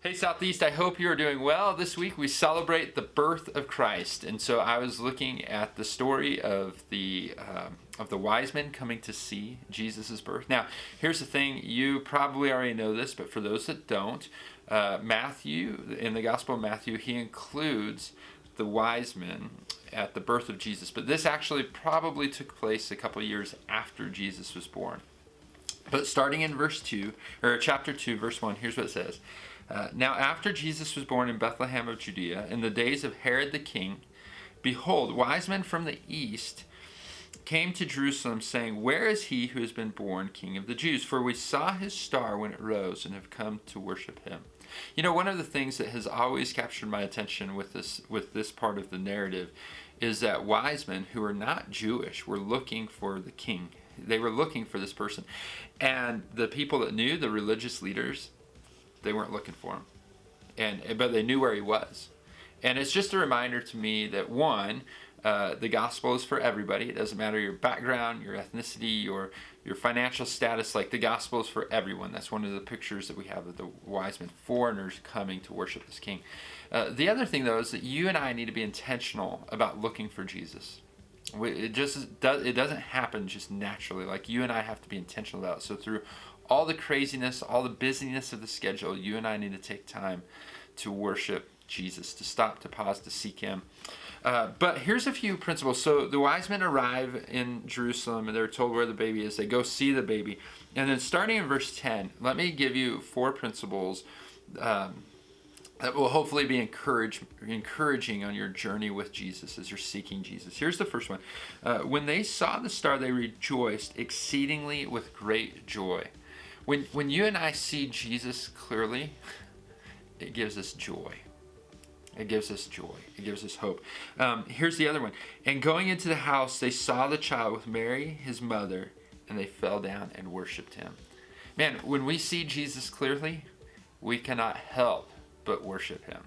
Hey Southeast, I hope you are doing well. This week we celebrate the birth of Christ, and so I was looking at the story of the wise men coming to see Jesus' birth. Now, here's the thing: you probably already know this, but for those that don't, Matthew, in the Gospel of Matthew, he includes the wise men at the birth of Jesus, but this actually probably took place a couple of years after Jesus was born. But starting in chapter 2, verse 1, here's what it says. Now after Jesus was born in Bethlehem of Judea, in the days of Herod the king, behold, wise men from the east came to Jerusalem, saying, Where is he who has been born King of the Jews? For we saw his star when it rose and have come to worship him. You know, one of the things that has always captured my attention with this part of the narrative is that wise men who are not Jewish were looking for the king. They were looking for this person. And the people that knew, the religious leaders, they weren't looking for him. But they knew where he was. And it's just a reminder to me that, one, the gospel is for everybody. It doesn't matter your background, your ethnicity, your financial status. Like, the gospel is for everyone. That's one of the pictures that we have of the wise men, foreigners coming to worship this king. The other thing, though, is that you and I need to be intentional about looking for Jesus. It doesn't happen just naturally. Like, you and I have to be intentional about it. So through all the craziness, all the busyness of the schedule, you and I need to take time to worship Jesus, to stop, to pause, to seek him. But here's a few principles. So the wise men arrive in Jerusalem, and they're told where the baby is. They go see the baby. And then starting in verse 10, let me give you 4 principles that will hopefully be encouraging on your journey with Jesus as you're seeking Jesus. Here's the first one. When they saw the star, they rejoiced exceedingly with great joy. When you and I see Jesus clearly, it gives us joy. It gives us joy. It gives us hope. Here's the other one. And going into the house, they saw the child with Mary, his mother, and they fell down and worshiped him. Man, when we see Jesus clearly, we cannot help but worship him.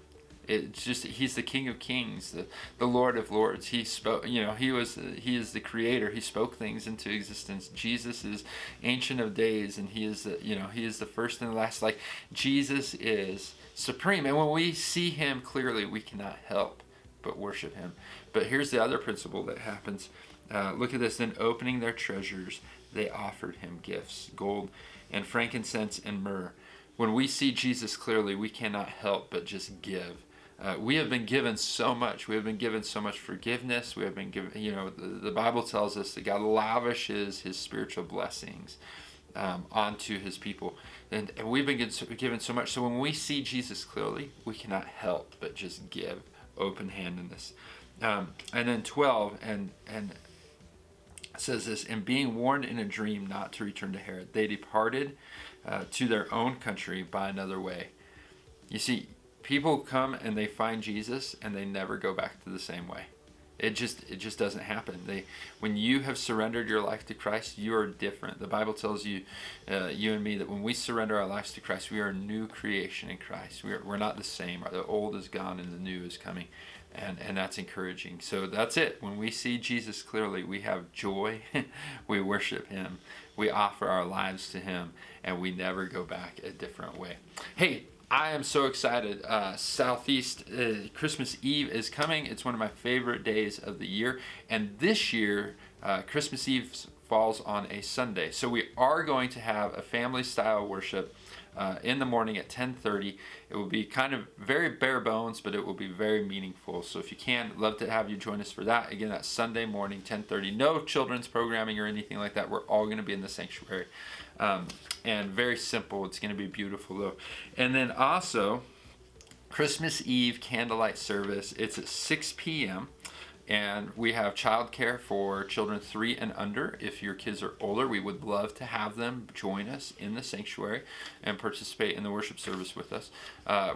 It's just, he's the King of Kings, the Lord of Lords. He spoke, he is the creator. He spoke things into existence. Jesus is Ancient of Days, and he is the first and the last. Like, Jesus is supreme. And when we see him clearly, we cannot help but worship him. But here's the other principle that happens. Look at this. Then opening their treasures, they offered him gifts, gold and frankincense and myrrh. When we see Jesus clearly, we cannot help but just give. We have been given so much. We have been given so much forgiveness. We have been given, the Bible tells us that God lavishes his spiritual blessings onto his people. And we've been given so much. So when we see Jesus clearly, we cannot help but just give open-handedness. And then 12, and says this, and being warned in a dream not to return to Herod, they departed to their own country by another way. You see, people come and they find Jesus and they never go back to the same way. It just doesn't happen. When you have surrendered your life to Christ, you are different. The Bible tells you, you and me, that when we surrender our lives to Christ, we are a new creation in Christ. We're not the same. The old is gone and the new is coming. And that's encouraging. So that's it. When we see Jesus clearly, we have joy. We worship him. We offer our lives to him. And we never go back a different way. Hey, I am so excited. Southeast, Christmas Eve is coming. It's one of my favorite days of the year. And this year, Christmas Eve falls on a Sunday. So we are going to have a family-style worship in the morning at 10:30. It will be kind of very bare bones, but it will be very meaningful. So if you can, love to have you join us for that. Again, that's Sunday morning, 10:30. No children's programming or anything like that. We're all going to be in the sanctuary. And very simple. It's going to be beautiful, though. And then also, Christmas Eve candlelight service. It's at 6 p.m. And we have childcare for children 3 and under. If your kids are older, we would love to have them join us in the sanctuary and participate in the worship service with us.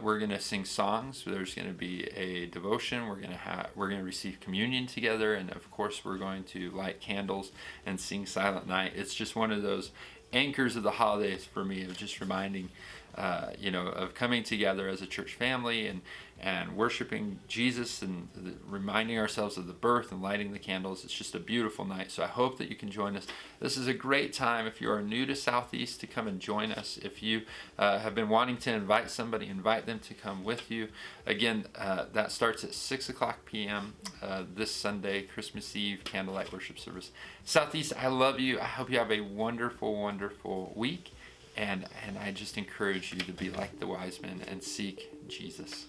We're going to sing songs. There's going to be a devotion. We're going to receive communion together, and of course, we're going to light candles and sing Silent Night. It's just one of those anchors of the holidays for me, of just reminding of coming together as a church family and worshiping Jesus and reminding ourselves of the birth and lighting the candles. It's just a beautiful night. So I hope that you can join us. This is a great time if you are new to Southeast to come and join us. If you have been wanting to invite somebody, invite them to come with you. Again, that starts at 6 o'clock p.m. This Sunday, Christmas Eve, candlelight worship service. Southeast, I love you. I hope you have a wonderful, wonderful week. And I just encourage you to be like the wise men and seek Jesus.